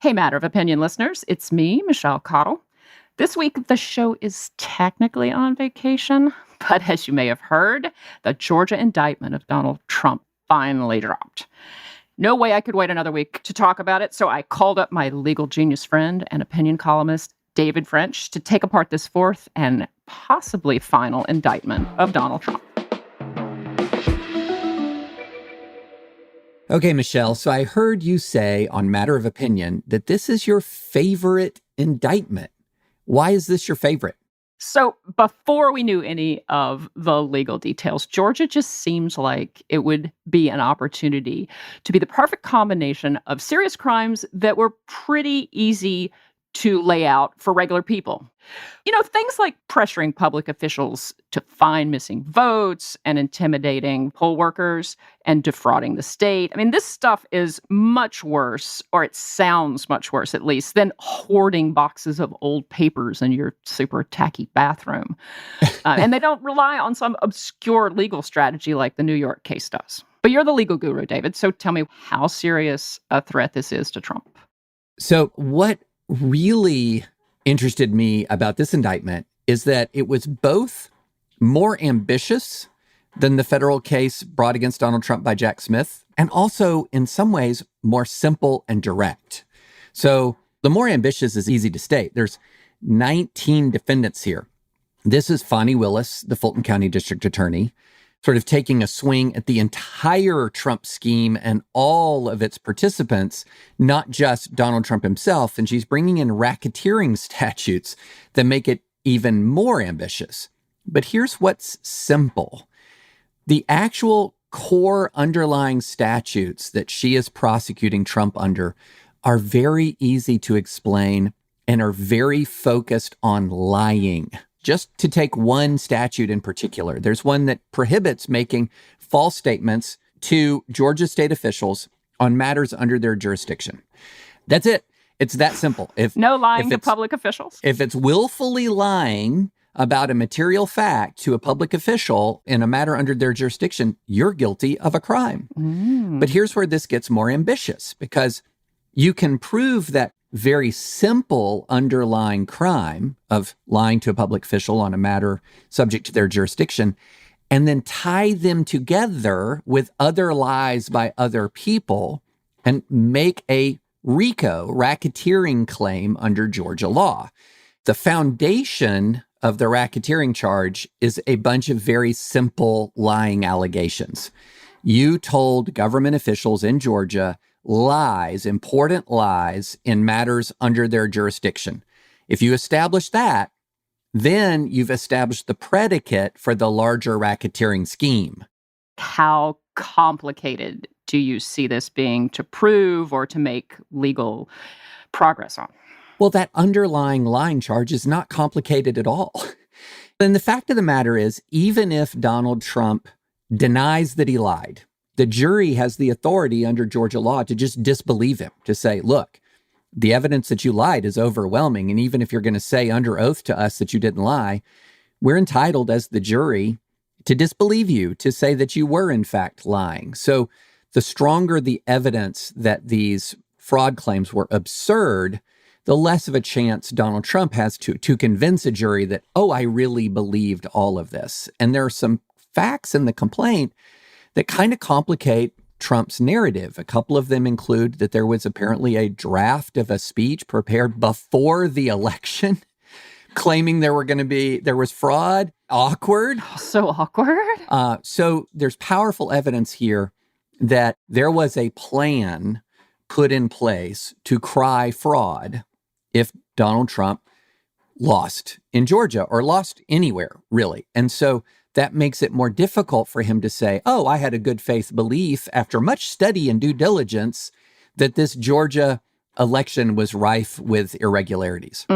Hey, Matter of Opinion listeners, it's me, Michelle Cottle. This week, the show is technically on vacation, but as you may have heard, the Georgia indictment of Donald Trump finally dropped. No way I could wait another week to talk about it, so I called up my legal genius friend and opinion columnist, David French, to take apart this fourth and possibly final indictment of Donald Trump. Okay, Michelle, so I heard you say on Matter of Opinion that this is your favorite indictment. Why is this your favorite? So before we knew any of the legal details, Georgia just seems like it would be an opportunity to be the perfect combination of serious crimes that were pretty easy to lay out for regular people. You know, things like pressuring public officials to find missing votes and intimidating poll workers and defrauding the state. I mean, this stuff is much worse, or it sounds much worse at least, than hoarding boxes of old papers in your super tacky bathroom. And they don't rely on some obscure legal strategy like the New York case does. But you're the legal guru, David, so tell me how serious a threat this is to Trump. So what really interested me about this indictment is that it was both more ambitious than the federal case brought against Donald Trump by Jack Smith, and also in some ways more simple and direct. So the more ambitious is easy to state. There's 19 defendants here. This is Fani Willis, the Fulton County District Attorney, sort of taking a swing at the entire Trump scheme and all of its participants, not just Donald Trump himself. And she's bringing in racketeering statutes that make it even more ambitious. But here's what's simple. The actual core underlying statutes that she is prosecuting Trump under are very easy to explain and are very focused on lying. Just to take one statute in particular, there's one that prohibits making false statements to Georgia state officials on matters under their jurisdiction. That's it. It's that simple. No lying to public officials? If it's willfully lying about a material fact to a public official in a matter under their jurisdiction, you're guilty of a crime. But here's where this gets more ambitious, because you can prove that very simple underlying crime of lying to a public official on a matter subject to their jurisdiction, and then tie them together with other lies by other people and make a RICO, racketeering claim under Georgia law. The foundation of the racketeering charge is a bunch of very simple lying allegations. You told government officials in Georgia lies, important lies in matters under their jurisdiction. If you establish that, then you've established the predicate for the larger racketeering scheme. How complicated do you see this being to prove or to make legal progress on? Well, that underlying lying charge is not complicated at all. And the fact of the matter is, even if Donald Trump denies that he lied, the jury has the authority under Georgia law to just disbelieve him, to say, look, the evidence that you lied is overwhelming. And even if you're going to say under oath to us that you didn't lie, we're entitled as the jury to disbelieve you, to say that you were in fact lying. So the stronger the evidence that these fraud claims were absurd, the less of a chance Donald Trump has to convince a jury that, oh, I really believed all of this. And there are some facts in the complaint that kind of complicate Trump's narrative. A couple of them include that there was apparently a draft of a speech prepared before the election, claiming there was fraud. Awkward. So awkward. So there's powerful evidence here that there was a plan put in place to cry fraud if Donald Trump lost in Georgia or lost anywhere, really. And so that makes it more difficult for him to say, oh, I had a good faith belief after much study and due diligence that this Georgia election was rife with irregularities.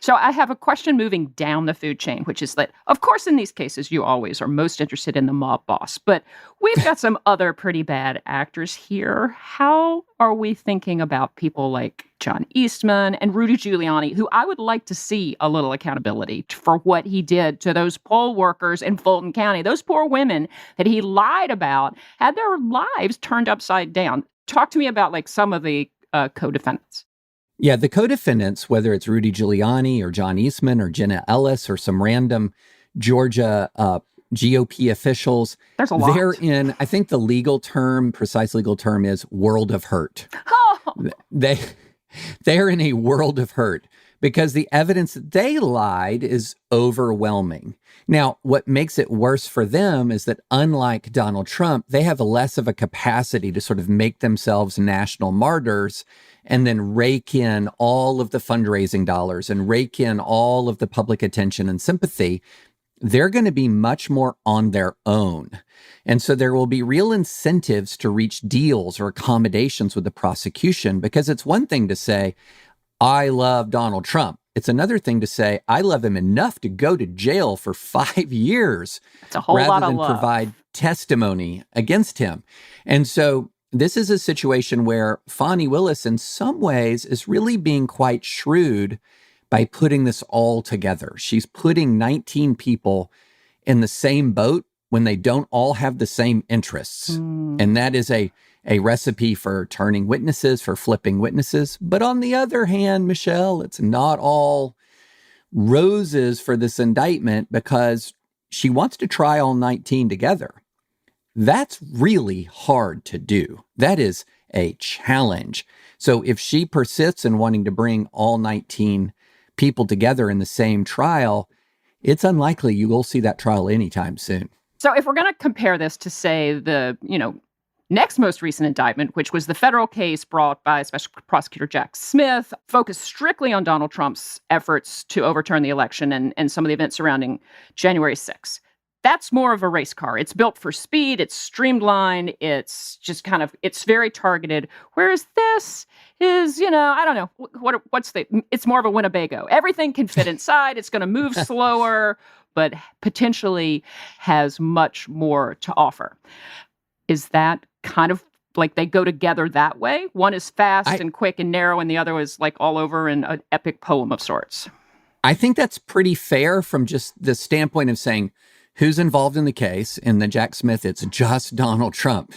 So I have a question moving down the food chain, which is that, of course, in these cases, you always are most interested in the mob boss, but we've got some other pretty bad actors here. How are we thinking about people like John Eastman and Rudy Giuliani, who I would like to see a little accountability for what he did to those poll workers in Fulton County, those poor women that he lied about, had their lives turned upside down. Talk to me about like some of the co-defendants. Yeah, the co-defendants, whether it's Rudy Giuliani or John Eastman or Jenna Ellis or some random Georgia GOP officials, There's a lot. they're in, I think the precise legal term is world of hurt. Oh. They're in a world of hurt because the evidence that they lied is overwhelming. Now, what makes it worse for them is that unlike Donald Trump, they have less of a capacity to sort of make themselves national martyrs and then rake in all of the fundraising dollars and rake in all of the public attention and sympathy. They're going to be much more on their own. And so there will be real incentives to reach deals or accommodations with the prosecution, because it's one thing to say, I love Donald Trump. It's another thing to say, I love him enough to go to jail for 5 years It's a whole lot rather of than love. provide testimony against him. And so this is a situation where Fani Willis, in some ways, is really being quite shrewd by putting this all together. She's putting 19 people in the same boat when they don't all have the same interests. And that is a recipe for turning witnesses, for flipping witnesses. But on the other hand, Michelle, it's not all roses for this indictment because she wants to try all 19 together. That's really hard to do. That is a challenge. So if she persists in wanting to bring all 19 people together in the same trial, it's unlikely you will see that trial anytime soon. So if we're going to compare this to, say, the, next most recent indictment, which was the federal case brought by Special Prosecutor Jack Smith, focused strictly on Donald Trump's efforts to overturn the election and some of the events surrounding January 6th. That's more of a race car. It's built for speed. It's streamlined. It's just it's very targeted. Whereas this is, I don't know, it's more of a Winnebago. Everything can fit inside. It's going to move slower, but potentially has much more to offer. Is that kind of like they go together that way? One is fast and quick and narrow, and the other is like all over in an epic poem of sorts. I think that's pretty fair from just the standpoint of saying, who's involved in the case? In the Jack Smith, it's just Donald Trump.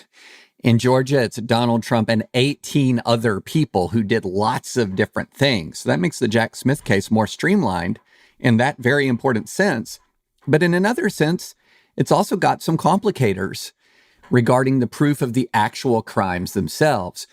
In Georgia, it's Donald Trump and 18 other people who did lots of different things. So that makes the Jack Smith case more streamlined in that very important sense. But in another sense, it's also got some complicators regarding the proof of the actual crimes themselves.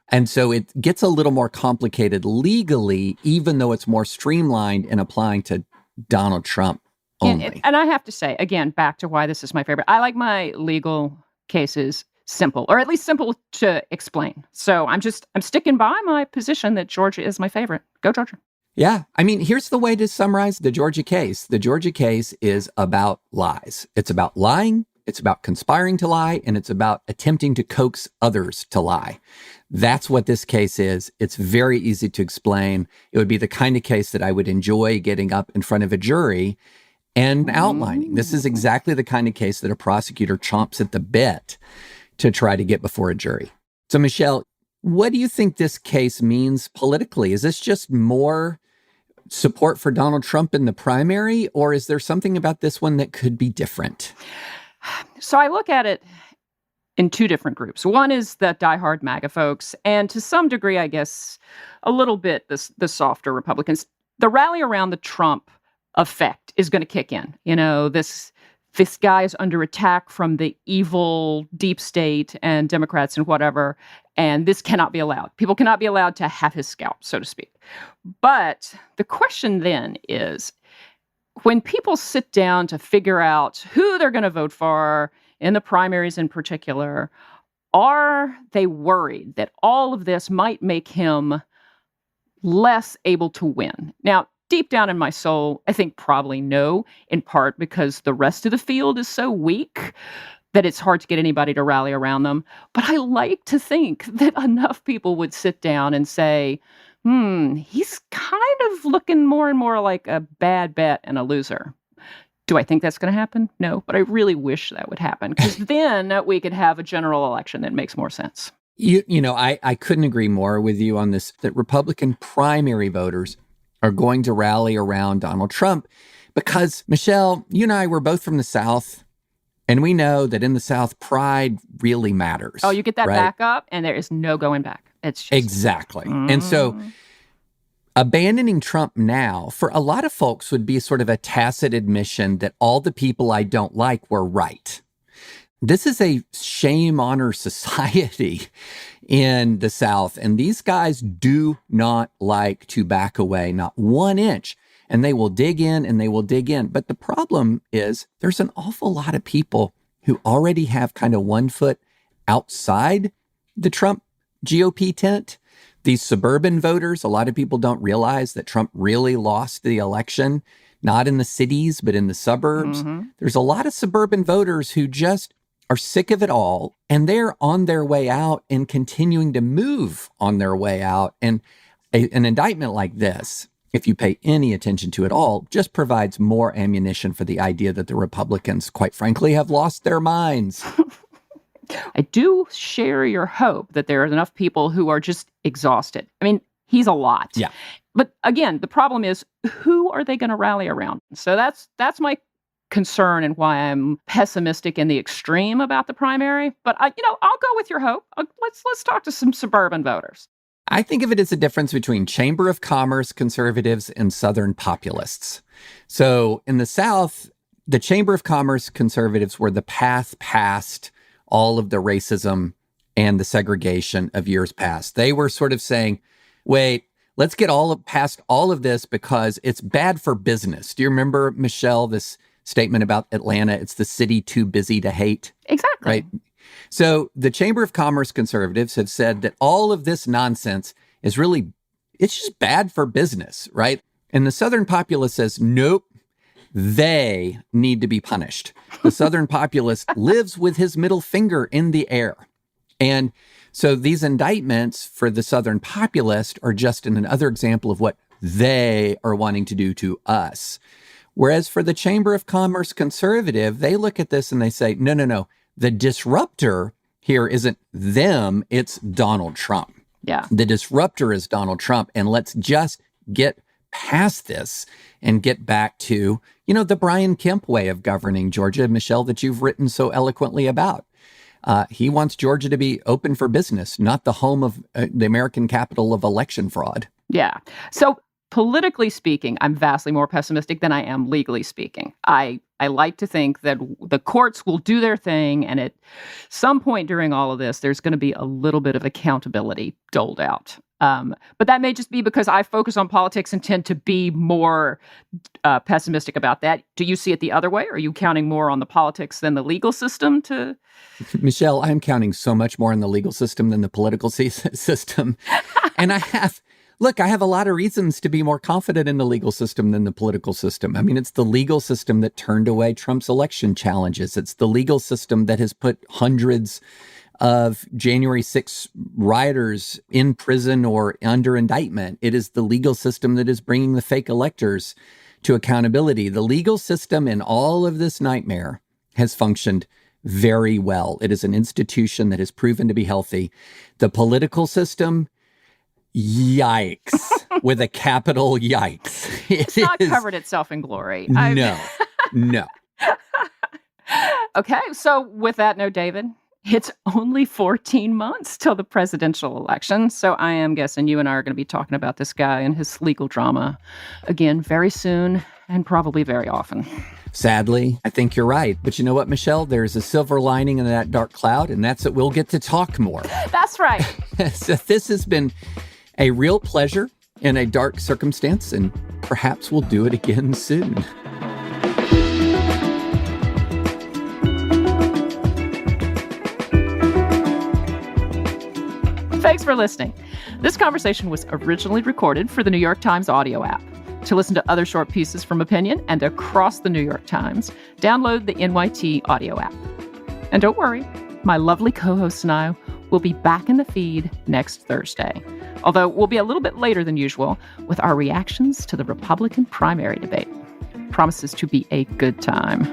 And so it gets a little more complicated legally, even though it's more streamlined in applying to Donald Trump. And I have to say, again, back to why this is my favorite. I like my legal cases simple, or at least simple to explain. So I'm sticking by my position that Georgia is my favorite. Go Georgia. Yeah. I mean, here's the way to summarize the Georgia case. The Georgia case is about lies. It's about lying. It's about conspiring to lie. And it's about attempting to coax others to lie. That's what this case is. It's very easy to explain. It would be the kind of case that I would enjoy getting up in front of a jury and outlining. This is exactly the kind of case that a prosecutor chomps at the bit to try to get before a jury. So, Michelle, what do you think this case means politically? Is this just more support for Donald Trump in the primary, or is there something about this one that could be different? So I look at it in two different groups. One is the diehard MAGA folks, and to some degree, I guess, a little bit the softer Republicans. The rally around the Trump effect is going to kick in. This guy is under attack from the evil deep state and Democrats and whatever, and this cannot be allowed. People cannot be allowed to have his scalp, so to speak. But the question then is, when people sit down to figure out who they're going to vote for in the primaries in particular, are they worried that all of this might make him less able to win? Now, deep down in my soul, I think probably no, in part because the rest of the field is so weak that it's hard to get anybody to rally around them. But I like to think that enough people would sit down and say, he's kind of looking more and more like a bad bet and a loser. Do I think that's going to happen? No, but I really wish that would happen, because then we could have a general election that makes more sense. I couldn't agree more with you on this, that Republican primary voters are going to rally around Donald Trump because, Michelle, you and I were both from the South, and we know that in the South, pride really matters. Oh, you get that right? back up, and there is no going back. It's just... Exactly. And so Abandoning Trump now, for a lot of folks, would be sort of a tacit admission that all the people I don't like were right. This is a shame-honor society in the South, and these guys do not like to back away, not 1 inch, and they will dig in and they will dig in. But the problem is there's an awful lot of people who already have kind of 1 foot outside the Trump GOP tent. These suburban voters, a lot of people don't realize that Trump really lost the election, not in the cities, but in the suburbs. Mm-hmm. There's a lot of suburban voters who just are sick of it all, and they're on their way out and continuing to move on their way out. And an indictment like this, if you pay any attention to it all, just provides more ammunition for the idea that the Republicans, quite frankly, have lost their minds. I do share your hope that there are enough people who are just exhausted. I mean, he's a lot. Yeah. But again, the problem is, who are they going to rally around? So that's my concern and why I'm pessimistic in the extreme about the primary. But I'll go with your hope. Let's talk to some suburban voters. I think of it as a difference between Chamber of Commerce conservatives and Southern populists. So in the South, the Chamber of Commerce conservatives were the path past all of the racism and the segregation of years past. They were sort of saying, wait, let's get past all of this because it's bad for business. Do you remember, Michelle, this statement about Atlanta? It's the city too busy to hate. Exactly. Right? So the Chamber of Commerce conservatives have said that all of this nonsense is it's just bad for business, right? And the Southern populace says, nope, they need to be punished. The Southern populist lives with his middle finger in the air. And so these indictments for the Southern populist are just another example of what they are wanting to do to us. Whereas for the Chamber of Commerce conservative, they look at this and they say, no. The disruptor here isn't them, it's Donald Trump. Yeah. The disruptor is Donald Trump. And let's just get past this and get back to, the Brian Kemp way of governing Georgia, Michelle, that you've written so eloquently about. He wants Georgia to be open for business, not the home of the American capital of election fraud. Yeah. So politically speaking, I'm vastly more pessimistic than I am legally speaking. I like to think that the courts will do their thing, and at some point during all of this, there's going to be a little bit of accountability doled out. But that may just be because I focus on politics and tend to be more pessimistic about that. Do you see it the other way? Are you counting more on the politics than the legal system to... Michelle, I'm counting so much more on the legal system than the political system. And I have a lot of reasons to be more confident in the legal system than the political system. I mean, it's the legal system that turned away Trump's election challenges. It's the legal system that has put hundreds of January 6 rioters in prison or under indictment. It is the legal system that is bringing the fake electors to accountability. The legal system in all of this nightmare has functioned very well. It is an institution that has proven to be healthy. The political system, yikes, with a capital yikes. It's not covered itself in glory. No. Okay, so with that note, David, it's only 14 months till the presidential election. So I am guessing you and I are going to be talking about this guy and his legal drama again very soon and probably very often. Sadly, I think you're right. But you know what, Michelle? There's a silver lining in that dark cloud, and that's that we'll get to talk more. That's right. So this has been a real pleasure in a dark circumstance, and perhaps we'll do it again soon. Thanks for listening. This conversation was originally recorded for the New York Times audio app. To listen to other short pieces from Opinion and across the New York Times, download the NYT audio app. And don't worry, my lovely co-hosts and I will be back in the feed next Thursday. Although we'll be a little bit later than usual with our reactions to the Republican primary debate. Promises to be a good time.